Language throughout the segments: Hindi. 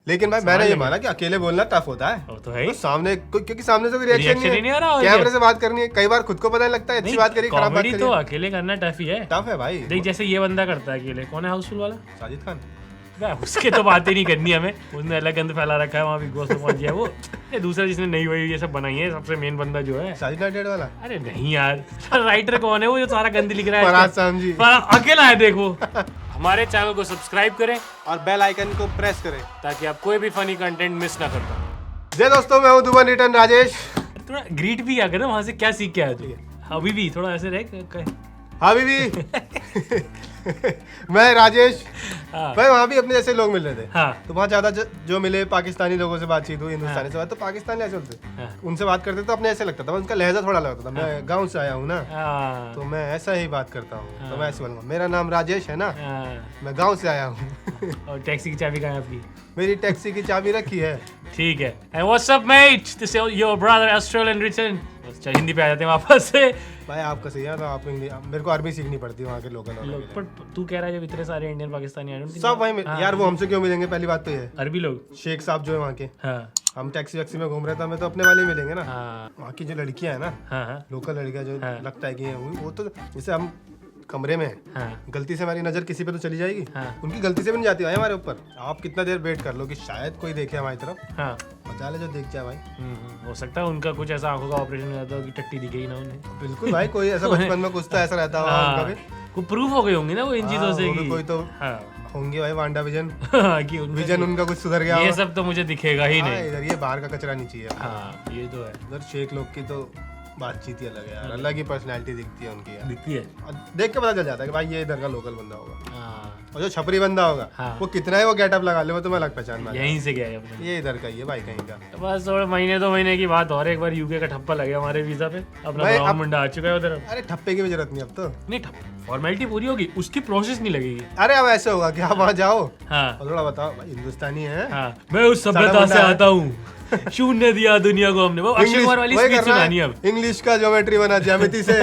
लेकिन भाई मैंने ये माना कि अकेले बोलना टफ होता है। वो तो है ही। तो सामने क्योंकि सामने से कोई रिएक्शन Reaction ही नहीं आ रहा, और कैमरे क्या? से बात करनी है, कई बार खुद को पता नहीं लगता है अच्छी बात करी खराब बात कॉमेडी करी। तो अकेले करना टफ ही है। टफ है भाई। देख जैसे ये बंदा करता है अकेले, कौन है हाउसफुल वाला? साजिद खान। बे, उसके तो बातें नहीं करनी हमें, उसने अलग गंद फैला रखा है वहाँ बिग बॉस में पहुंच गया वो। ये दूसरा जिसने नई वही ये सब बनाई है, सबसे मेन बंदा जो है। साजिद नाइटेड वाला अरे नहीं यार, राइटर कौन है वो जो सारा गंद लिख रहा है? फरहाद सामजी। अकेला है देखो। हमारे चैनल को सब्सक्राइब करें और बेल आइकन को प्रेस करें ताकि आप कोई भी फनी कंटेंट मिस ना कर पाए। जय दोस्तों, मैं हूं दुबन रिटर्न राजेश। थोड़ा ग्रीट भी क्या करे, वहां से क्या सीख के आया तू? अभी भी थोड़ा ऐसे रहे। हाँ बीबी। मैं राजेश। हाँ। भाई वहाँ भी अपने जैसे लोग मिल रहे थे। हाँ। तो वहाँ ज्यादा जो मिले पाकिस्तानी लोगों से बातचीत हुई, हिंदुस्तानी से बात, तो पाकिस्तानी ऐसे होते हाँ। उनसे बात करते तो अपने ऐसे लगता था, उनका लहजा थोड़ा लगता था। मैं गाँव से आया हूँ ना, हाँ। तो मैं ऐसा ही बात करता हूँ। तो मैं ऐसे बोलूँगा, मेरा नाम राजेश है ना, हाँ। मैं गाँव से आया हूँ। और टैक्सी की चाबी कहाँ है आपकी? मेरी टैक्सी की चाबी रखी है। ठीक है। And what's up mate? This is your brother Australian return. चल हिंदी पे आ जाते हैं वापस से। भाई आपका सही है तो आप मेरे को अरबी सीखनी पड़ती है वहाँ के लोकल वालों पर तू कह रहा है जब इतने सारे इंडियन पाकिस्तानी आए सब वही यार, वो हमसे क्यों मिलेंगे? पहली बात तो ये है, अरबी लोग। शेख साहब जो है वहाँ के, हाँ हम टैक्सी वैक्सी में घूम रहे थे, हमें तो अपने वाले मिलेंगे ना। हाँ वहाँ की जो लड़कियां हैं ना, हाँ लोकल लड़कियां जो हाँ। लगता है कि हैं, वो तो जैसे हम कमरे में हैं, हाँ गलती से हमारी नजर किसी पे तो चली जाएगी, हाँ। उनकी गलती से भी नहीं जाती भाई हमारे ऊपर। आप कितना देर वेट कर लो कि शायद कोई देखे हमारी तरफ, हाँ। बचा ले जो देख जाए भाई। हो सकता है उनका कुछ ऐसा आंखों का ऑपरेशन हो जाता हो कि टट्टी दिखे ही ना उन्हें। बिल्कुल भाई, कोई ऐसा बचपन में कुछ तो ऐसा रहता होगा उनका भी। को प्रूफ हो गए होंगे ना वो इन चीजों से वो भी कि कोई तो हाँ होंगे भाई, वांडा विजन कि उनका विजन उनका कुछ सुधर गया ये होगा। सब तो मुझे दिखेगा ही हाँ, नहीं। इधर ये बाहर का कचरा नहीं चाहिए। हाँ ये तो है। उधर शेख लोग की तो बातचीत ही अलग है यार, अलग ही पर्सनैलिटी दिखती है उनकी यार। दिखती है। और देख के पता चल जाता है कि भाई ये इधर का लोकल बंदा होगा। हाँ और जो छपरी बंदा होगा, हाँ। वो कितना ही वो गेटअप लगा ले, वो तो मैं अलग पहचान में आ यहीं से गया है अपने। जाऊंगा। ये इधर का ही है भाई कहीं का। तो बस थोड़े महीने 2 महीने की बात और एक बार यूके का ठप्पा लग गया हमारे वीजा पे। अपना भाई, ब्राउन अब- मुंडा आ चुका है उधर। अब अरे ठप्पे की भी जरूरत नहीं अब तो। नहीं फॉर्मेलिटी पूरी होगी, उसकी प्रोसेस नहीं लगेगी। अरे अब ऐसे होगा कि आप वहाँ जाओ हाँ और थोड़ा बताओ भाई हिंदुस्तानी है, हाँ मैं उस सभ्यता से आता हूँ, शून्य दिया दुनिया को हमने। वो अक्षय कुमार वाली स्पीच सुनानी है अब। इंग्लिश का ज्योमेट्री बना ज्यामिति से,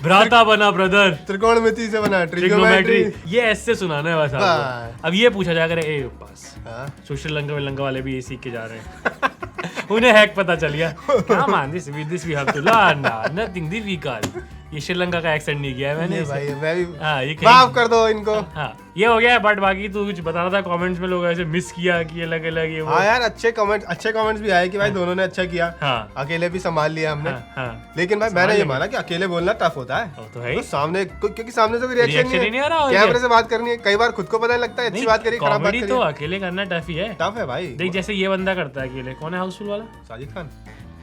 भ्राता बना ब्रदर, त्रिकोणमिति से बना ट्रिग्नोमेट्री, ट्रिग्नोमेट्री। ये ऐसे सुनाना है बस आपको। अब ये पूछा जाएगा ए बस हाँ। तो श्रीलंका वाले भी ये सीख के जा रहे हैं। उन्हें हैक पता चल गया। क्या मान this we have to learn nothing difficult. ये श्रीलंका का एक्सेंट नहीं किया है मैंने ये इसे। भाई मैं भी हाँ ये माफ कर दो इनको। हाँ ये हो गया है। बट बाकी तू कुछ बता रहा था कमेंट्स में, लोग ऐसे मिस किया कि अलग अलग ये वो। हाँ यार, अच्छे कमेंट्स भी आए कि भाई दोनों ने अच्छा किया, हाँ अकेले भी संभाल लिया हमने। हाँ हाँ लेकिन भाई मैंने ये माना कि अकेले बोलना टफ होता है। वो तो है ही। तो सामने क्योंकि सामने से कोई रिएक्शन Reaction ही नहीं आ रहा, और कैमरे क्या? से बात करनी है, कई बार खुद को पता नहीं लगता है अच्छी बात करी खराब बात कॉमेडी तो करी। अकेले करना टफ ही है। टफ है भाई। देख जैसे ये बंदा करता है अकेले, कौन है हाउसफुल वाला? साजिद खान।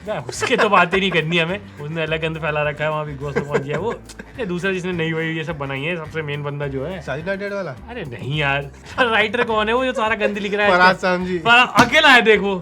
बे, उसके तो बातें नहीं करनी हमें, उसने अलग गंद फैला रखा है वहाँ बिग बॉस में पहुंच गया वो। ये दूसरा जिसने नई वही ये सब बनाई है, सबसे मेन बंदा जो है। साजिद नाइटेड वाला अरे नहीं यार, राइटर कौन है वो जो सारा गंद लिख रहा है? फरहाद सामजी। अकेला है देखो।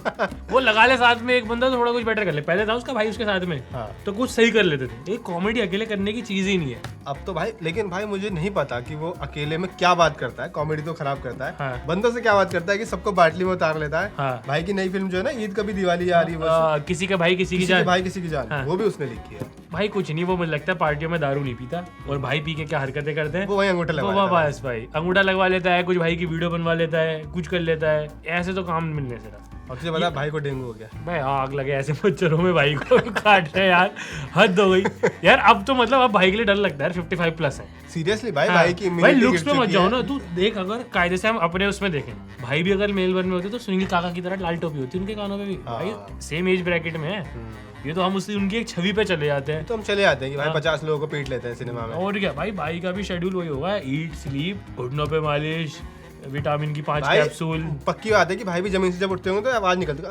वो लगा ले साथ में एक बंदा तो थोड़ा कुछ बेटर कर ले। पहले था उसका भाई उसके साथ में, हाँ। तो कुछ सही कर लेते थे। ये कॉमेडी अकेले करने की चीज ही नहीं है। अब तो भाई, लेकिन भाई मुझे नहीं पता कि वो अकेले में क्या बात करता है। कॉमेडी तो खराब करता है, हाँ। बंदों से क्या बात करता है कि सबको बाटली में उतार लेता है। हाँ। भाई की नई फिल्म जो है ना, ईद कभी दिवाली आ रही है, किसी का भाई किसी की किसी जान। के भाई किसी की जान, हाँ। वो भी उसने लिखी है। भाई कुछ नहीं, वो मुझे लगता है पार्टियों में दारू नहीं पीता और भाई पी के क्या हरकतें करते हैं वो वही अंगूठा लगा वो लेता है। बस भाई अंगूठा लगवा लेता है, कुछ भाई की वीडियो बनवा लेता है, कुछ कर लेता है। ऐसे तो काम मिलने से रहा। और तुझे पता है भाई को डेंगू हो गया। भाई आग लगे ऐसे मच्छरों में भाई को काट रहे हैं यार, हद हो गई यार। अब तो मतलब अब भाई के लिए डर लगता है। 55 प्लस है सीरियसली भाई, हाँ। भाई की भाई immunity लुक्स गिर में मत चुकी जाओ है। ना। तू देख, अगर कायदे से हम अपने उसमें देखें, भाई भी अगर मेल वन में होते तो सुनील काका की तरह लाल टोपी होती उनके कानों पे भी। भाई सेम एज ब्रैकेट में है। ये तो हम उसकी उनकी एक छवि पे चले जाते हैं। तो हम चले आते हैं कि भाई 50 लोगों को पीट लेते हैं सिनेमा में। और क्या भाई का भी शेड्यूल वही होगा, ईट स्लीप, घुटनों पे मालिश, विटामिन की 5 भाई कैप्सूल। पक्की बात है कि भाई भी जमीन से जब उठते होंगे तो आवाज निकलती है।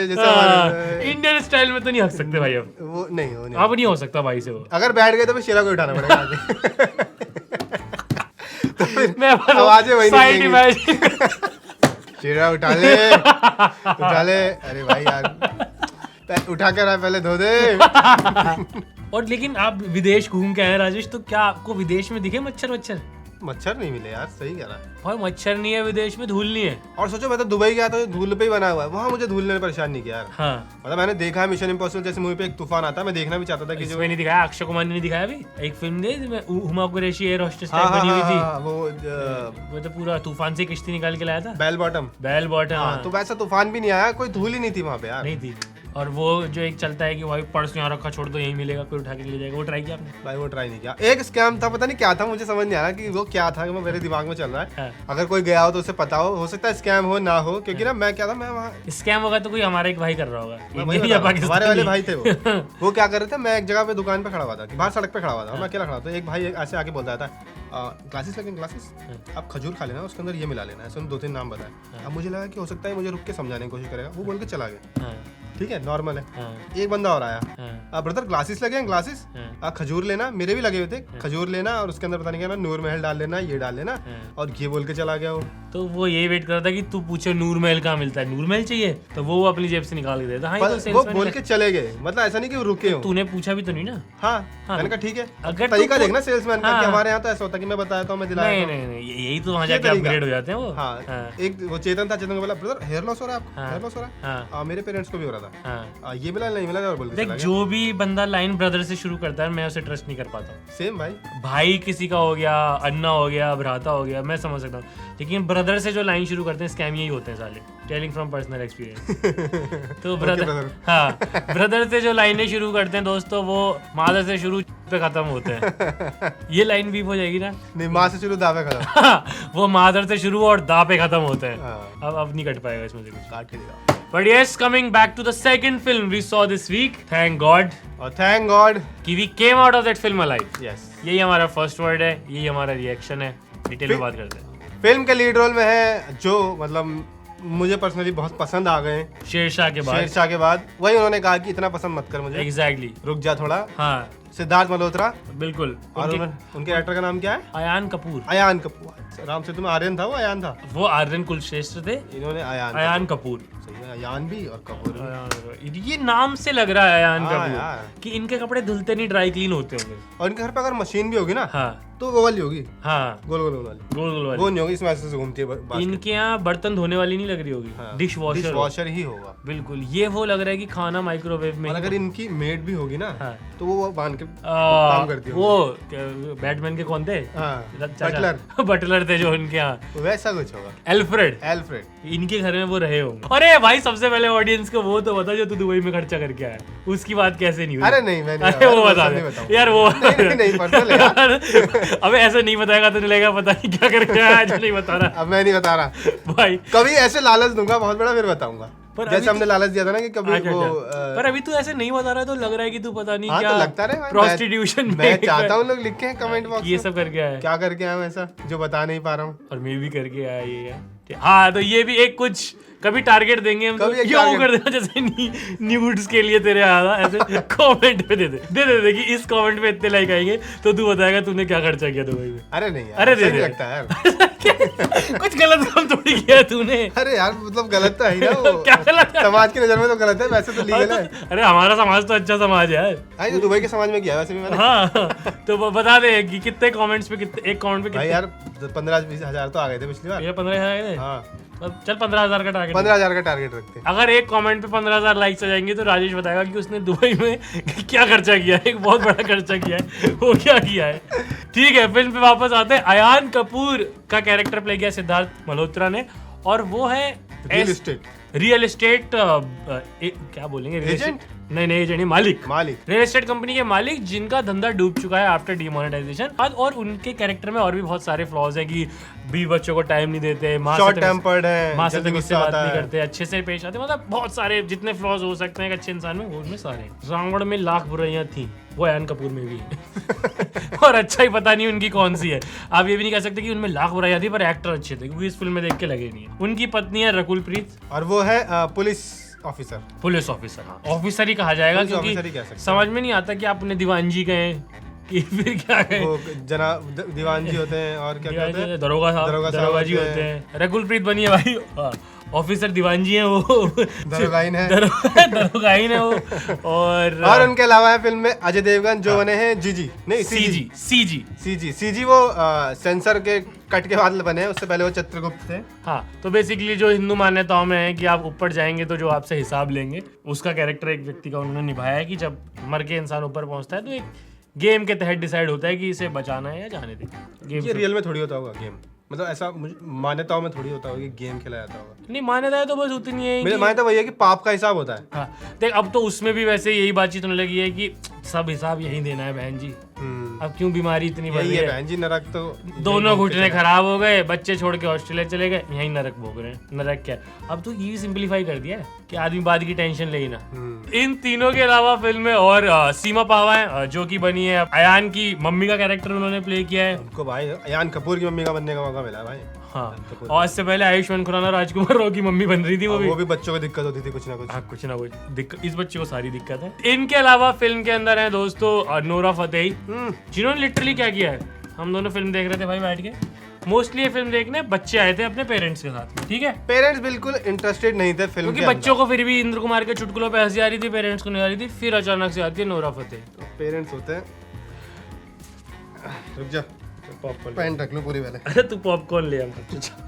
जैसे हमारे- इंडियन स्टाइल में तो नहीं हंस सकते भाई अब। वो नहीं अब नहीं हो सकता भाई से वो। अगर बैठ गए तो फिर शेरा को उठाना पड़ेगा आगे। तो फिर मैं आवाजें वही साइड निकलेंगी। इमेजिन। शेरा उठा ले उठा ले। अरे भाई यार उठा कर आ, पहले धो दे। और लेकिन आप विदेश घूम के आए राजेश, तो क्या आपको विदेश में दिखे मच्छर? मच्छर नहीं मिले यार, सही कह रहा है। भाई मच्छर नहीं है विदेश में, धूल नहीं है। और सोचो मैं तो दुबई गया तो धूल पे ही बना हुआ है, वहाँ मुझे धूल ने परेशान नहीं किया यार। हाँ मतलब मैंने देखा है मिशन इम्पॉसिबल जैसे मूवी पे एक तूफान आता है, मैं देखना भी चाहता था कि जो इसमें नहीं दिखाया, अक्षय कुमार ने नहीं दिखाया अभी एक फिल्म दे जिसमें हुमा कुरैशी एयर होस्टेस हाँ टाइप बनी हुई थी, हाँ, वो तो पूरा तूफान से किश्ती निकाल के लाया था, बेल बॉटम। Bell bottom. हाँ, तो वैसा तूफान भी नहीं आया, कोई धूल ही नहीं थी वहाँ पे यार। नहीं थी। और वो जो एक चलता है कि भाई पर्स यहाँ रखा, छोड़ दो यहीं मिलेगा, कोई उठा के ले जाएगा, वो ट्राई किया आपने? भाई वो ट्राई नहीं किया। एक स्कैम था, पता नहीं क्या था, मुझे समझ नहीं आ रहा कि वो क्या था, वो मेरे दिमाग में चल रहा है। हाँ। अगर कोई गया हो तो उसे पता हो सकता है स्कैम हो ना हो, क्योंकि ना मैं क्या था, मैं वहाँ स्कैम होगा तो कोई हमारा एक भाई कर रहा होगा, मैं वही इंडिया बता रहा हूँ, हमारे वाले भाई पाकिस्तान। थे वो क्या कर रहे थे, मैं एक जगह पे दुकान पे खड़ा हुआ था, बाहर सड़क पे खड़ा हुआ था, मैं अकेला खड़ा था, एक भाई ऐसे आके बोलता था ग्लासेस लगेंगे, ग्लासेस आप खजूर खा लेना, उसके अंदर ये मिला लेना, ऐसे 2-3 नाम बताए। अब मुझे लगा कि हो सकता है मुझे रुक के समझाने की कोशिश करेगा, वो बोल के चला गया। ठीक है, नॉर्मल है। एक बंदा और आया, ब्रदर ग्लासेस लगे हैं, ग्लासेस खजूर लेना, मेरे भी लगे हुए थे, खजूर लेना और उसके अंदर पता नहीं क्या ना नूर महल डाल लेना, ये डाल लेना, और ये बोल के चला गया वो। तो वो ये वेट कर रहा था कि तू पूछे नूर महल कहाँ मिलता है, नूर महल चाहिए, तो वो अपनी जेब से निकाल के देता। हाँ, वो बोल के चले गए, मतलब ऐसा नहीं कि वो रुके हो। तूने पूछा भी तो नहीं ना? हाँ, मैंने कहा ठीक है, अगर तरीका देखना सेल्समैन का, कि हमारे यहाँ तो ऐसा होता है कि मैं बताया तो मैं दिलाया। नहीं, यही तो वहाँ जाके अपग्रेड हो जाते हैं वो। हाँ, एक वो चेतन था, चेतन को बोला ब्रदर हेयर लॉस हो रहा है आपको, हेयर लॉस हो रहा है, मेरे पेरेंट्स को भी हो रहा था, ये मिला नहीं मिला, और बोल के देख जो भी बंदा लाइन ब्रदर से शुरू करता है मैं उसे ट्रस्ट नहीं कर पाता हूँ। सेम भाई किसी का हो गया, अन्ना हो गया, भ्राता हो गया, मैं समझ सकता हूँ, लेकिन ब्रदर से जो लाइन शुरू करते हैं स्कैम यही होते हैं साले, टेलिंग फ्रॉम पर्सनल एक्सपीरियंस। तो ब्रदर हाँ, ब्रदर से जो लाइनें शुरू करते हैं दोस्तों, वो मादर से शुरू पे खत्म होते हैं। ये लाइन भी हो जाएगी ना, नहीं माँ से शुरू दावे खत्म। वो मादर से शुरू और दा पे खत्म होते हैं। हाँ। अब नहीं कट पाएगा इसमें से कुछ। काट के दिखाओ। But yes, coming back to the second film we saw this week, thank God और थैंक गॉड कि we came out of that film alive. Yes. यही हमारा फर्स्ट वर्ड है, यही हमारा रिएक्शन है। डिटेल में बात करते हैं। फिल्म के लीड रोल में है जो मतलब मुझे पर्सनली बहुत पसंद आ गए, शेरशाह के बाद। शेरशाह के बाद वही उन्होंने कहा कि इतना पसंद मत कर मुझे, एग्जैक्टली रुक जा थोड़ा। हाँ सिद्धार्थ मल्होत्रा, बिल्कुल। और उनके एक्टर का नाम क्या है? अयान कपूर। अयान कपूर। राम सेतु में आर्यन था, वो अयान था, वो आर्यन कुलश्रेष्ठ थे, इन्होंने अयान कपूर। सही है, अयान भी और कपूर भी। ये नाम से लग रहा है अयान हाँ कपूर यार। कि इनके कपड़े धुलते नहीं, ड्राई क्लीन होते होंगे। और इनके घर पे अगर मशीन भी होगी ना, हाँ तो वो वाली होगी, हाँ, गोल गोल वाली, गोल गोल वाली। वो नहीं होगी, इसमें ऐसे से घूमती है बास्केट। इनके यहाँ बर्तन धोने वाली नहीं लग रही होगी, डिश वॉशर वॉशर ही होगा। बिल्कुल, ये वो लग रहा है कि खाना माइक्रोवेव में। और अगर इनकी मेड भी होगी ना, हाँ। तो वो बांध के काम करती होगी। वो बैटमैन के कौन थे? बटलर। बटलर थे जो उनके यहाँ। वैसा कुछ होगा। एल्फ्रेड। एल्फ्रेड। इनके घर में वो रहे होंगे। अरे भाई सबसे पहले ऑडियंस को वो तो बता जो तू दुबई में खर्चा करके आया, उसकी बात कैसे नहीं हुई? अरे नहीं, मैं नहीं, अरे वो बता नहीं दे बताऊंगा। यार, वो नहीं पर्सनल है यार। अबे ऐसे नहीं बताएगा तो लगेगा पता नहीं क्या करके आया, आज नहीं बता रहा। अब मैं नहीं बता रहा भाई कभी ऐसे लालच दूंगा बहुत बड़ा, फिर बताऊंगा। पर जैसे हमने लालच दिया था ना कि कभी वो पर अभी तू ऐसे नहीं बता रहा है तो लग रहा है कि तू पता नहीं हाँ, क्या तो लगता रहे भाई, प्रोस्टिट्यूशन मैं चाहता हूँ लोग लिखे हैं कमेंट बॉक्स ये में सब करके आया है। क्या करके आया हूँ ऐसा जो बता नहीं पा रहा हूँ। और मैं भी करके आया ये है। हाँ, तो ये भी एक कुछ कभी टारगेट देंगे हम, कभी एक ये वो target। कर देना जैसे न्यूड्स के लिए तेरे आया था ऐसे कमेंट पे दे दे कि इस कमेंट पे इतने लाइक आएंगे तो तू बताएगा तूने क्या खर्चा किया दुबई में। अरे नहीं यार, अरे ऐसा दे नहीं दे। लगता यार। कुछ गलत काम थोड़ी किया तूने। अरे यार मतलब गलत तो है ही ना वो। क्या गलत है? समाज की नजर में तो गलत है, वैसे तो लीगल है। अरे हमारा समाज तो अच्छा समाज है। आई तो दुबई के समाज में किया वैसे भी मैंने। हाँ, तो बता दे कि कितने कमेंट्स पे, कितने एक कमेंट पे भाई कितने? यार 15-20 हजार तो आ गए थे पिछली बार। ये 15,000 आए थे। हाँ, अब चल 15,000 का टारगेट। 15,000 का टारगेट रखते हैं। अगर एक कमेंट पे 15,000 लाइक्स आ जाएंगे तो राजेश बताएगा कि उसने दुबई में क्या खर्चा किया है। एक बहुत बड़ा खर्चा किया है, वो क्या किया है। ठीक है, फिल्म पे वापस आते हैं। अयान कपूर का कैरेक्टर प्ले किया सिद्धार्थ मल्होत्रा ने, और वो है रियल एस्टेट क्या बोलेंगे, एजेंट? नहीं एजेंट, मालिक रियल एस्टेट कंपनी के मालिक, जिनका धंधा डूब चुका है आफ्टर डिमोनेटाइजेशन। और उनके कैरेक्टर में और भी बहुत सारे फ्लॉज हैं कि बीवी बच्चों को टाइम नहीं देते, शॉर्ट टेम्पर्ड है, माँ से तमीज से बात नहीं करते, अच्छे से पेश आते, मतलब बहुत सारे जितने फ्लॉज हो सकते हैं एक अच्छे इंसान में, वो उनमें सारे। रावण में लाख बुराइयां थी, वो अयान कपूर में भी है। और अच्छा ही पता नहीं उनकी कौन सी है। आप ये भी नहीं कह सकते कि उनमें लाख बुराइयां थी पर एक्टर अच्छे थे, क्योंकि इस फिल्म में देख के लगे नहीं है। उनकी पत्नी है रकुल प्रीत, और वो है पुलिस ऑफिसर। हाँ, ऑफिसर ही कहा जाएगा, क्योंकि समझ में नहीं आता कि आप उन्हें दीवान जी गए कि फिर क्या है। वो दीवान जी होते हैं और क्या होते हैं, दरोगा जी होते हैं। रकुल प्रीत बनी है भाई। हाँ, ऑफिसर दीवानजी हैं वो, दरोगाइन है। दरोगाइन है वो। और उनके अलावा है फिल्म में अजय देवगन जो बने हैं जीजी, नहीं सीजी वो सेंसर के कट के बाद बने हैं, उससे पहले वो चित्रगुप्त थे। हाँ, तो बेसिकली जो हिंदू मान्यताओं में है कि आप ऊपर जाएंगे तो जो आपसे हिसाब लेंगे, उसका कैरेक्टर एक व्यक्ति का उन्होंने निभाया है कि जब मर के इंसान ऊपर पहुंचता है तो एक गेम के तहत डिसाइड होता है कि इसे बचाना है या जाने दे। ये रियल में थोड़ी होता होगा गेम, मतलब ऐसा मान्यताओं में थोड़ी होता होगा कि गेम खेला जाता होगा। नहीं, मान्यता है तो बस उतनी है मेरी मान्यता वही है कि पाप का हिसाब होता है। हाँ, देख अब तो उसमें भी वैसे यही बातचीत होने लगी है कि सब हिसाब यही देना है बहन जी। अब क्यों बीमारी इतनी बढ़ रही है बहन जी, नरक तो दोनों घुटने खराब हो गए, बच्चे छोड़ के ऑस्ट्रेलिया चले गए, यही नरक भोग रहे हैं। नरक क्या, अब तो ये सिंपलीफाई कर दिया है कि आदमी बाद की टेंशन ले ही ना। इन तीनों के अलावा फिल्म में और सीमा पावा है जो कि बनी है अयान की मम्मी का कैरेक्टर उन्होंने प्ले किया है। उनको भाई अयान कपूर की मम्मी का बनने का मौका मिला भाई। हाँ, और इससे पहले आयुष्मान खुराना राजकुमार राव की मम्मी बन रही थी, वो भी बच्चों को दिक्कत होती थी कुछ ना कुछ। हाँ, कुछ ना कुछ दिक्कत, इस बच्चे को सारी दिक्कत है। इनके अलावा फिल्म के अंदर है दोस्तों नोरा फतेही, जिन्होंने लिटरली क्या किया है, हम दोनों फिल्म देख रहे थे भाई बैठ के, मोस्टली ये फिल्म देखने बच्चे आए थे अपने पेरेंट्स के साथ में, ठीक है। पेरेंट्स बिल्कुल इंटरेस्टेड नहीं थे फिल्म क्योंकि बच्चों को फिर भी इंद्र कुमार के चुटकुलों पे हंसी आ रही थी, पेरेंट्स को नहीं आ रही थी। फिर अचानक से आती है नोरा फतेही। तो पेरेंट्स होते हैं, रुक जा पैंट रख लो पूरी पहले। अरे तू पॉपकॉर्न ले आ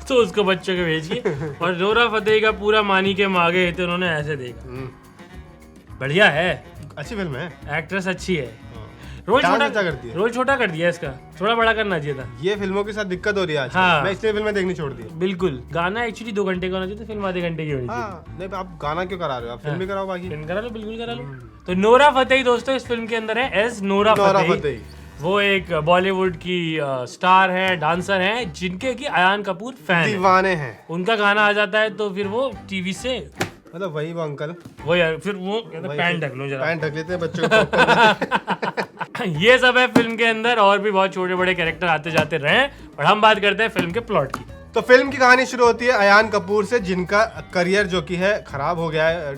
तो उसको बच्चों के भेजिए। और नोरा फतेही का पूरा मानी के मांगे थे उन्होंने, ऐसे देखा बढ़िया है, अच्छी फिल्म है, एक्ट्रेस अच्छी है। रोल छोटा कर दिया इसका, थोड़ा बड़ा करना चाहिए था। ये फिल्मों के साथ दिक्कत हो रही है आज। हाँ, मैं इसलिए फिल्में देखनी छोड़ दी। बिल्कुल, गाना एक्चुअली 2 घंटे का होना चाहिए, फिल्म आधे घंटे की होनी चाहिए। नहीं, आप गाना क्यों करा रहे हो, आप फिल्म भी कराओ, बाकी फिल्म करा लो, बिल्कुल करा लो। तो नोरा फतेही दोस्तों इस फिल्म के अंदर है एज नोरा फतेही। वो एक बॉलीवुड की स्टार है, डांसर है, जिनके की अयान कपूर फैन दीवाने हैं। उनका गाना आ जाता है तो फिर वो टीवी से, मतलब वही वो अंकल, वो यार फिर वो पैंट ढक लो जरा, पैंट ढक लेते हैं बच्चों को। ये सब है फिल्म के अंदर, और भी बहुत छोटे बड़े कैरेक्टर आते जाते रहे। और हम बात करते हैं फिल्म के प्लॉट की। तो फिल्म की कहानी शुरू होती है अयान कपूर से, जिनका करियर जो कि है खराब हो गया है,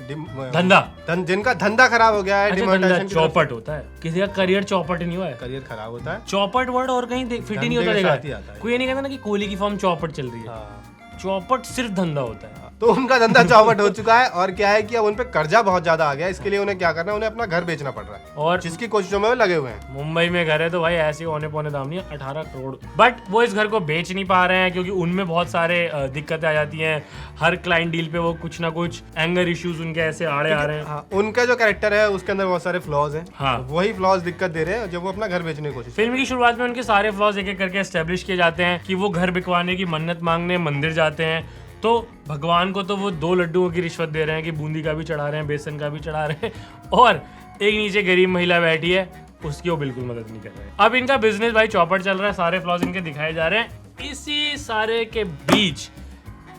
जिनका धंधा खराब हो गया है। धंधा चौपट होता है, किसी का करियर चौपट नहीं हुआ है, करियर खराब होता है। चौपट वर्ड और कहीं फिट ही नहीं होता, देखा कोई ये नहीं कहता ना कि कोहली की फॉर्म चौपट चल रही है। चौपट सिर्फ धंधा होता है। तो उनका धंधा चौपट हो चुका है, और क्या है कि अब उन पे कर्जा बहुत ज्यादा आ गया, इसके लिए उन्हें क्या करना है, उन्हें अपना घर बेचना पड़ रहा है, और जिसकी कोशिशों में वो लगे हुए हैं। मुंबई में घर है तो भाई ऐसे औने पौने दाम नहीं है, 18 करोड़। बट वो इस घर को बेच नहीं पा रहे हैं क्योंकि उनमें बहुत सारे दिक्कतें आ जाती हैं। हर क्लाइंट डील पे वो कुछ ना कुछ एंगर इश्यूज उनके ऐसे आड़े आ रहे हैं। हाँ, उनका जो कैरेक्टर है उसके अंदर बहुत सारे फ्लॉज हैं। हाँ, वही फ्लॉज दिक्कत दे रहे हैं जब वो अपना घर बेचने की कोशिश। फिल्म की शुरुआत में उनके सारे फ्लॉज एक एक करके एस्टेब्लिश किए जाते हैं कि वो घर बिकवाने की मन्नत मांगने मंदिर जाते हैं, तो भगवान को तो वो 2 लड्डुओं की रिश्वत दे रहे हैं कि बूंदी का भी चढ़ा रहे हैं, बेसन का भी चढ़ा रहे हैं, और एक नीचे गरीब महिला बैठी है उसकी वो बिल्कुल मदद नहीं कर रहे हैं। अब इनका बिजनेस भाई चौपट चल रहा है, सारे फ्लॉज इनके दिखाए जा रहे हैं। इसी सारे के बीच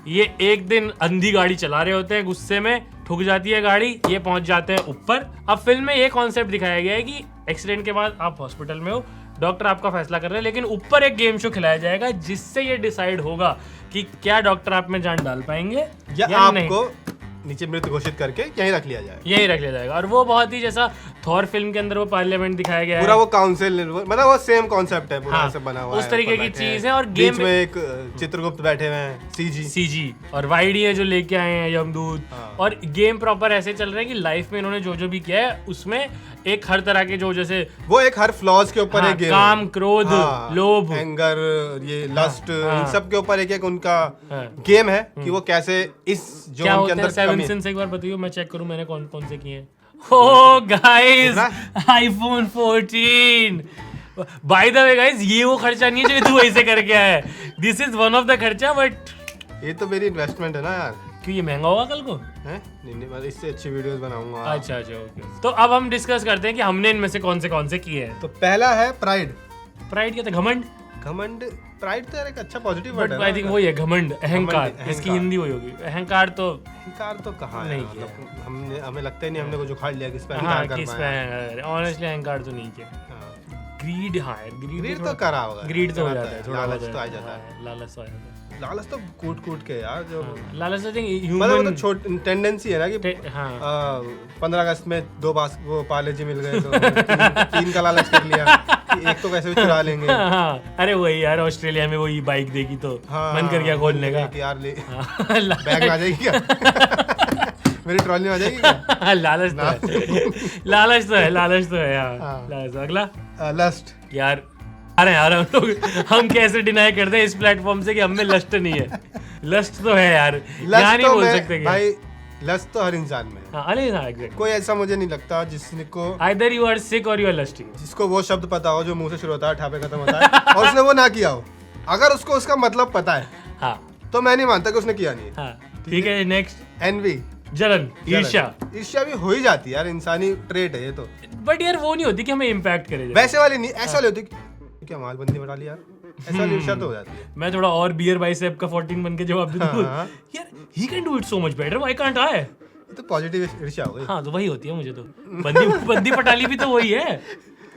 ये एक दिन अंधी गाड़ी चला रहे होते हैं, गुस्से में ठुक जाती है गाड़ी, ये पहुंच जाते हैं ऊपर। अब फिल्म में ये कॉन्सेप्ट दिखाया गया है कि एक्सीडेंट के बाद आप हॉस्पिटल में हो, डॉक्टर आपका फैसला कर रहे हैं, लेकिन ऊपर एक गेम शो खिलाया जाएगा जिससे ये डिसाइड होगा कि क्या डॉक्टर आप में जान डाल पाएंगे या आपको नीचे मृत घोषित करके यहीं रख लिया जाएगा। और वो बहुत ही जैसा थॉर फिल्म के अंदर वो पार्लियामेंट दिखाया गया है, पूरा वो काउंसिल, मतलब वो सेम कॉन्सेप्ट है पूरा। हाँ, ऐसे बना हुआ उस तरीके की चीज है। और गेम में एक चित्रगुप्त बैठे हुए हैं, सीजी और वाईडी है जो लेके आए हैं यमदूत। हाँ। और गेम प्रॉपर ऐसे चल रहा है कि लाइफ में इन्होंने जो जो भी किया है उसमें एक हर तरह के जो जैसे वो एक हर फ्लॉज के ऊपर एक काम, क्रोध, लोभ, एंगर, ये लस्ट, इन सब के ऊपर एक एक उनका गेम है कि वो कैसे इस जो उनके अंदर 7 सेंस एक बार बताइए, मैं चेक करूं मैंने कौन कौन से किए हैं। ओह guys, iPhone 14। By the way guys, ये वो खर्चा नहीं है जो तू ऐसे करके आया है, this is one of the खर्चा, बट ये तो मेरी इन्वेस्टमेंट है ना यार। क्यों ये महंगा होगा कल को? हैं? नहीं, इससे अच्छी वीडियोस बनाऊंगा। अच्छा ओके। तो अब हम डिस्कस करते हैं कि हमने इनमें से कौन से किए हैं। तो पहला है प्राइड। प्राइड क्या था? घमंड। प्राइड तो एक अच्छा पॉजिटिव वर्ड है। आई थिंक वही है घमंड, अहंकार। इसकी हिंदी वही होगी। अहंकार तो कहाँ है, मतलब हमें लगता ही नहीं हमने कुछ उखाड़ लिया किस पे अहंकार कर पाए। ऑनेस्टली अहंकार तो नहीं किया। ग्रीड, हाँ ग्रीड तो करा होगा, ग्रीड तो हो जाता है, लालच तो आ जाता है, लालच तो आ जाता है। लालच तो कूट के यार, जो लालच तो मतलब छोटी टेंडेंसी है ना कि 15 अगस्त में 2 वो पाले जी मिल गए तो 3 का लालच कर लिया। एक तो वैसे भी चुरा लेंगे। हाँ, अरे वही यार, ऑस्ट्रेलिया में वही बाइक देखी तो मन कर गया खोलने का कि यार ले हाँ, बैग में आ जाएगी क्या? मेरी ट्रॉली में आ जाएगी क्या? लालच तो है, लालच तो है, लालच तो है यार। हाँ। लालच। अगला लस्ट। यार, अरे यार हम कैसे डिनाई करते हैं इस प्लेटफॉर्म से कि हम में लस्ट नहीं है। लस्ट तो है यार, यहाँ नहीं बोल सकते कि भाई लस्ट तो हर इंसान में है। हाँ, अरे हाँ, एग्जैक्टली। कोई ऐसा मुझे नहीं लगता जिसको आइदर यू आर सिक और यू आर लस्टिंग। जिसको वो शब्द पता हो जो मुंह से शुरू होता है ठापे खत्म होता है और उसने वो ना किया हो। अगर उसको उसका मतलब पता है हाँ तो मैं नहीं मानता कि उसने किया नहीं है। हाँ, ठीक है। नेक्स्ट, एनवी, जलन, ईर्ष्या। ईर्ष्या भी हो ही जाती है यार, इंसानी ट्रेट है ये तो। बट यार वो नहीं होती कि हमें इम्पैक्ट करे जाए। वैसे वाली नहीं, ऐसा वाली होती कि क्या मालबंदी बढ़ा ली यार, ऐसा वाली ईर्ष्या तो हो जाती है। मैं थोड़ा और बियर बाइसेप का 14 बन के जवाब दे दूं, हाँ। यार he can do it so much better, why can't I? ये तो पॉजिटिव ईर्ष्या हो गई। हाँ, तो वही होती है मुझे तो। बंदी पटाली भी तो वही है।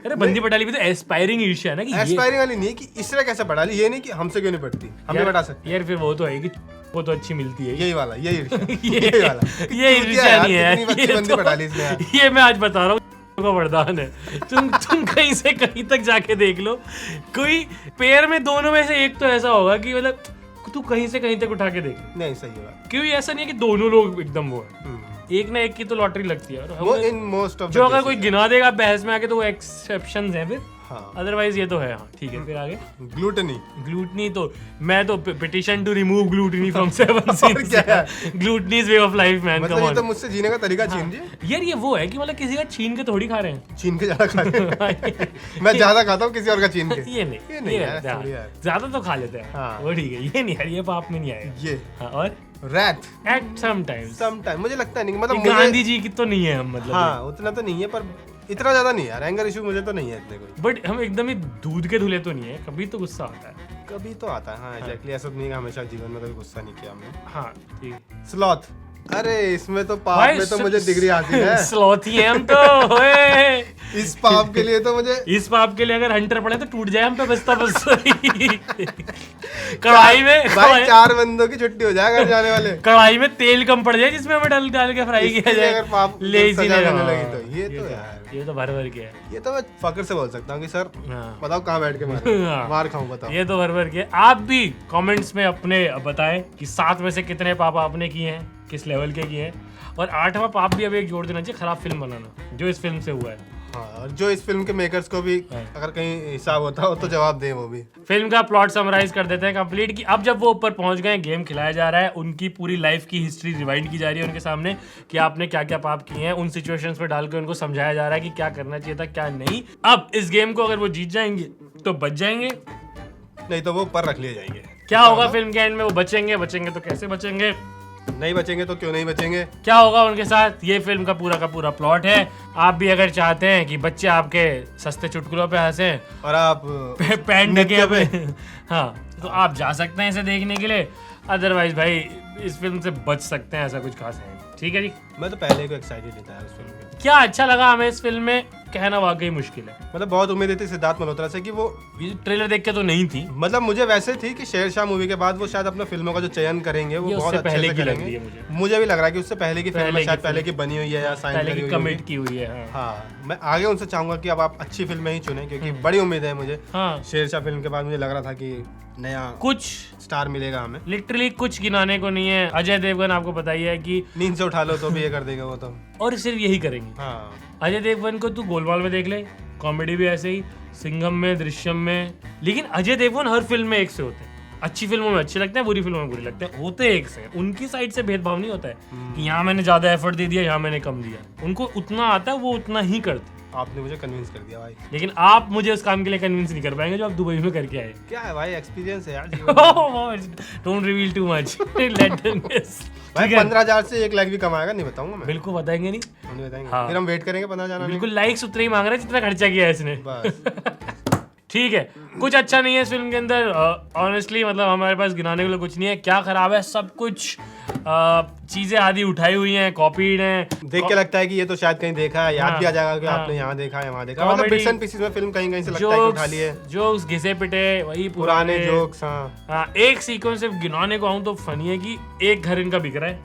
अरे बंदी पटाली भी तो एस्पायरिंग ईर्ष्या है ना, कि ये एस्पायरिंग वाली नहीं है कि इससे कैसे बढ़ा ली, ये नहीं कि हमसे क्यों नहीं बढ़ती, हम भी बढ़ा सकते। यार फिर वो तो है कि वो तो अच्छी मिलती है। यही वाला, यही ईर्ष्या, ये यही वाला। ये ईर्ष्या नहीं है, कितनी बच्ची बंदी बढ़ा ली इसने यार। ये मैं आज बता रहा हूँ का वरदान है। तुम कहीं से कहीं तक जाके देख लो, कोई पेयर में दोनों में से एक तो ऐसा होगा कि मतलब तू कहीं से कहीं तक उठा के देख। नहीं सही होगा, क्योंकि ऐसा नहीं है कि दोनों लोग एकदम वो है, एक ना एक की तो लॉटरी लगती है। और वो इन मोस्ट ऑफ जो अगर कोई गिना देगा बहस में आके तो वो एक्सेप्शंस हैं फिर, हाँ। अदरवाइज ये तो है। हाँ ठीक है, फिर आगे। ग्लूटनी, ग्लूटनी तो मैं तो petition to remove gluttony from 7 sins. क्या है? Gluttony's way of life man, मतलब कम ये ऑन। तो मुझसे जीने का तरीका छीन दिया। यार ये वो है कि मतलब किसी का छीन के थोड़ी खा रहे हैं। छीन के ज्यादा खाते हैं। मैं ज्यादा खाता हूँ किसी और का छीन के। ये नहीं, ये नहीं यार, करते हैं। थोड़ी यार। ज्यादा तो खा लेते हैं। हाँ। वो ठीक है, ये नहीं यार, ये पाप में नहीं आएगा। ये हाँ, और रैट एट सम टाइम्स मुझे लगता नहीं, मतलब गांधी मुझे जी की तो नहीं है हम, मतलब हाँ उतना तो नहीं है, पर इतना ज्यादा नहीं यार। एंगर इशू मुझे तो नहीं है इतने कोई। बट हम एकदम ही दूध के धुले तो नहीं है, कभी तो गुस्सा आता है। कभी तो आता है, हाँ एग्जैक्टली। ऐसा तो नहीं है कि हमेशा जीवन में कभी गुस्सा नहीं किया हमने। हाँ ठीक है। स्लॉथ, अरे इसमें तो पाप में तो मुझे डिग्री हासिल है। स्लॉथी है हम तो। ओए, इस पाप के लिए तो मुझे इस पाप के लिए अगर हंटर पड़े तो टूट जाए हम पे बस्ता बस। कढ़ाई में भाई 4 बंदों की छुट्टी हो जाएगा घर जाने वाले। कढ़ाई में तेल कम पड़ जाए जिसमें हमें डाल डाल के फ्राई किया जाए, अगर पाप लेजी सजा ने। मिलने लगी तो ये तो यार, ये तो भर भर के है। ये तो मैं फकर से बोल सकता हूँ कि सर हाँ। बताओ कहाँ बैठ के मारे, हाँ। मार खाऊं बताओ। ये तो भर भर के। आप भी कमेंट्स में अपने बताएं कि 7 में से कितने पाप आपने किए हैं, किस लेवल के किए हैं। और 8वां पाप भी अभी एक जोड़ देना चाहिए, खराब फिल्म बनाना, जो इस फिल्म से हुआ है। हाँ, और जो इस फिल्म के मेकर्स को भी अगर कहीं हिसाब होता हो तो जवाब दें वो भी। फिल्म का प्लॉट समराइज कर देते हैं कंप्लीट, कि अब जब वो ऊपर पहुंच गए, गेम खिलाया जा रहा है, उनकी पूरी लाइफ की हिस्ट्री रिवाइंड की जा रही है उनके सामने, कि आपने क्या क्या पाप किए हैं, उन सिचुएशंस पे डालकर उनको समझाया जा रहा है कि क्या करना चाहिए था, क्या नहीं। अब इस गेम को अगर वो जीत जाएंगे तो बच जाएंगे, नहीं तो वो ऊपर रख लिए जाएंगे। क्या होगा फिल्म के एंड में? वो बचेंगे तो कैसे बचेंगे? नहीं बचेंगे तो क्यों नहीं बचेंगे? क्या होगा उनके साथ? ये फिल्म का पूरा प्लॉट है। आप भी अगर चाहते हैं कि बच्चे आपके सस्ते चुटकुलों पे हंसे और आप पैंट ढके पे हाँ, तो आप जा सकते हैं इसे देखने के लिए। अदरवाइज भाई इस फिल्म से बच सकते हैं, ऐसा कुछ खास है। ठीक है जी। मैं तो पहले को एक्साइटेड था इस फिल्म में। क्या अच्छा लगा हमें इस फिल्म में, कहना वाकई मुश्किल है। मतलब बहुत उम्मीद थी सिद्धार्थ मल्होत्रा से कि वो, ये ट्रेलर देख के तो नहीं थी, मतलब मुझे वैसे थी कि शेरशाह मूवी के बाद वो शायद अपना फिल्मों का जो चयन करेंगे वो ये बहुत उससे अच्छे पहले से की लग करेंगे। रही है मुझे भी लग रहा है कि उससे पहले की फिल्म शायद पहले की बनी हुई है या साइन पहले करी की हुई होगी। कमिट की हुई है। हाँ, मैं आगे उनसे चाहूंगा कि अब आप अच्छी फिल्में ही चुनें, क्योंकि बड़ी उम्मीद है मुझे। हाँ, शेरशाह फिल्म के बाद मुझे लग रहा था कि नया कुछ स्टार मिलेगा हमें। लिटरली कुछ गिनाने को नहीं है। अजय देवगन आपको पता ही है कि नींद से उठा लो तो भी ये कर देगा वो तो। और सिर्फ यही करेंगे। हाँ, अजय देवगन को तू गोलमाल में देख ले, कॉमेडी भी ऐसे ही, सिंघम में, दृश्यम में। लेकिन अजय देवगन हर फिल्म में एक से होते हैं। अच्छी फिल्मों में अच्छे लगते हैं, बुरी फिल्मों में बुरे लगते हैं, होते एक से। उनकी साइड से भेदभाव नहीं होता है कि यहाँ मैंने ज्यादा एफर्ट दे दिया, यहाँ मैंने कम दिया। उनको उतना आता है, वो उतना ही करते। आपने मुझे कन्विंस कर दिया भाई। लेकिन आप मुझे उस काम के लिए कन्विंस नहीं कर पाएंगे जो आप दुबई में करके आए। क्या है भाई, एक्सपीरियंस है यार। Don't reveal too much, let them guess. भाई 15,000 से 1 लाख भी कमाएगा नहीं बताऊंगा मैं। बिल्कुल बताएंगे नहीं, हम नहीं बताएंगे। हाँ। फिर हम वेट करेंगे 15,000 बिल्कुल लाइक्स उतने ही मांग रहे हैं जितना खर्चा किया है इसने। बस। ठीक है, कुछ अच्छा नहीं है इस फिल्म के अंदर ऑनेस्टली, मतलब हमारे पास गिनाने के लिए कुछ नहीं है। क्या खराब है? सब कुछ चीजें आधी उठाई हुई हैं, कॉपीड हैं। देख के लगता है कि ये तो शायद कहीं देखा है, याद हाँ, भी आ जाएगा कि हाँ। आपने यहाँ देखा है, वहाँ देखा। मतलब Comedy, बिट्स एंड पीसेस में फिल्म कहीं कहीं से लगता है कि उठा लिए। जोक्स घिसे पिटे वही पुराने जोक्स। हाँ, हाँ, एक सीक्वेंस सिर्फ गिनाने को आऊं तो फनी है कि एक घर इनका बिक रहा है,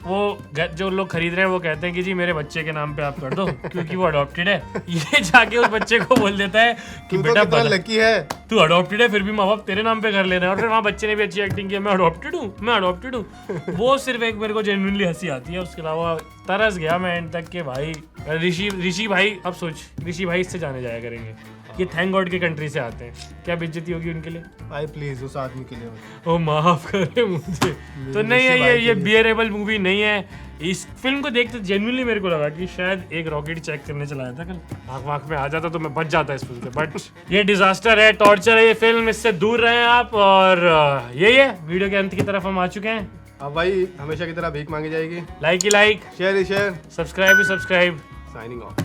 वो जो लोग खरीद रहे हैं वो कहते हैं कि जी मेरे बच्चे के नाम पे आप कर दो क्योंकि वो अडॉप्टेड है। ये जाके उस बच्चे को बोल देता है कि तू तो बेटा कितना लकी है, तू अडॉप्टेड है फिर भी माँ बाप तेरे नाम पे कर ले रहे हैं। और फिर वहाँ बच्चे ने भी अच्छी एक्टिंग की, मैं अडॉप्टेड हूँ, मैं अडॉप्टेड हूँ। वो सिर्फ एक मेरे को जेन्युइनली हंसी आती है, उसके अलावा तरस गया मैं एंड तक के भाई ऋषि भाई, अब सोच ऋषि भाई इससे जाने जाया करेंगे। ये थैंक गॉड के कंट्री से आते हैं, क्या बेइज्जती होगी उनके लिए। भाई प्लीज उस आदमी के लिए ओ माफ करे मुझे। तो नहीं है ये बियरेबल मूवी नहीं है। इस फिल्म को देखते जेन्युइनली मेरे को लगा कि शायद एक रॉकेट चेक करने चला था कल, आँख वाँख में आ जाता तो मैं बच जाता इस फिल्म से। बट ये डिजास्टर है, टॉर्चर है ये फिल्म, इससे दूर रहें आप। और यही है, वीडियो के अंत की तरफ हम आ चुके हैं। अब भाई हमेशा की तरह भीख मांगी जाएगी। Like he like, share he share, subscribe he subscribe. Signing off.